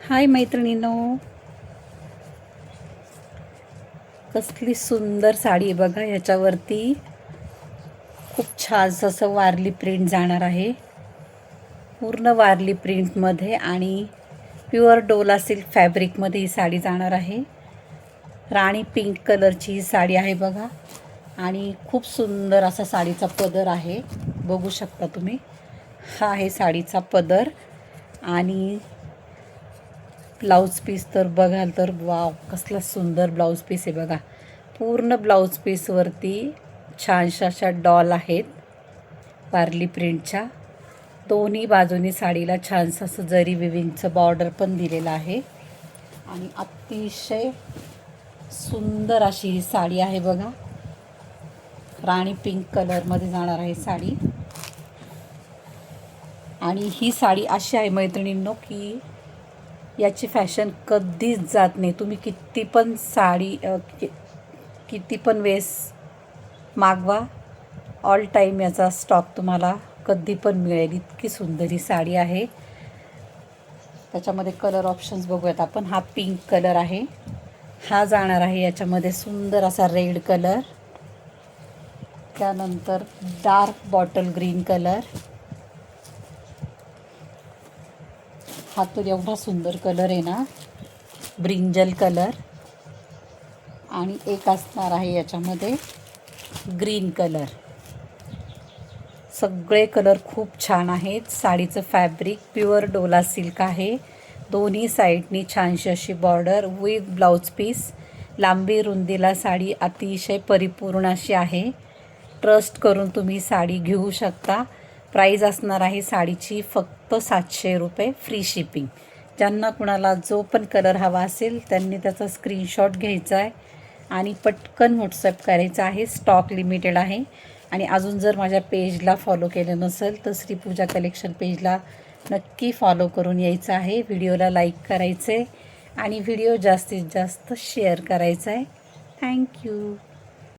हाय मैत्रिणींनो, कसली सुंदर साडी आहे बघा. ह्याच्यावरती खूप छान असं वारली प्रिंट जाणार आहे. पूर्ण वारली प्रिंटमध्ये आणि प्युअर डोला सिल्क फॅब्रिकमध्ये ही साडी जाणार आहे. राणी पिंक कलरची ही साडी आहे बघा. आणि खूप सुंदर असा साडीचा पदर आहे, बघू शकता तुम्ही. हा आहे साडीचा पदर. आणि ब्लाऊज पीस तर बघाल तर वाव, कसला सुंदर ब्लाऊज पीस आहे बघा. पूर्ण ब्लाऊज पीसवरती छानशा अशा डॉल आहेत वारली प्रिंटच्या. दोन्ही बाजूनी साडीला छानसं असं जरी विविंगचं बॉर्डर पण दिलेलं आहे. आणि अतिशय सुंदर अशी ही साडी आहे बघा. राणी पिंक कलरमध्ये जाणार आहे साडी. आणि ही साडी अशी आहे मैत्रिणींनो की याची फॅशन कधीच जात नाही. तुम्ही किती पण साडी किती पण वेस मागवा, ऑल टाईम याचा स्टॉक तुम्हाला कधी पण मिळेल. इतकी सुंदर ही साडी आहे. त्याच्यामध्ये कलर ऑप्शन्स बघूयात आपण. हा पिंक कलर आहे, हा जाणार आहे याच्यामध्ये सुंदर असा रेड कलर. त्यानंतर डार्क बॉटल ग्रीन कलर. हा तो एवढा सुंदर कलर आहे ना, ब्रिंजल कलर. आणि एक असणार आहे याच्यामध्ये ग्रीन कलर. सगळे कलर खूप छान आहेत. साडीचं फॅब्रिक प्युअर डोला सिल्क आहे. दोन्ही साईडनी छानशी अशी बॉर्डर विथ ब्लाऊज पीस. लांबी रुंदीला साडी अतिशय परिपूर्ण अशी आहे. ट्रस्ट करून तुम्ही साडी घेऊ शकता. प्राईज असणार आहे साडीची फक्त 700 रुपये, फ्री शिपिंग. ज्यांना कुणाला जो पण कलर हवा असेल त्यांनी त्याचा स्क्रीनशॉट घ्यायचा आहे आणि पटकन व्हॉट्सअप करायचा आहे. स्टॉक लिमिटेड आहे. आणि अजून जर माझ्या पेजला फॉलो केलं नसेल तर श्रीपूजा कलेक्शन पेजला नक्की फॉलो करून यायचं आहे. व्हिडिओला लाईक करायचं आहे आणि व्हिडिओ जास्तीत जास्त शेअर करायचा आहे. थँक्यू.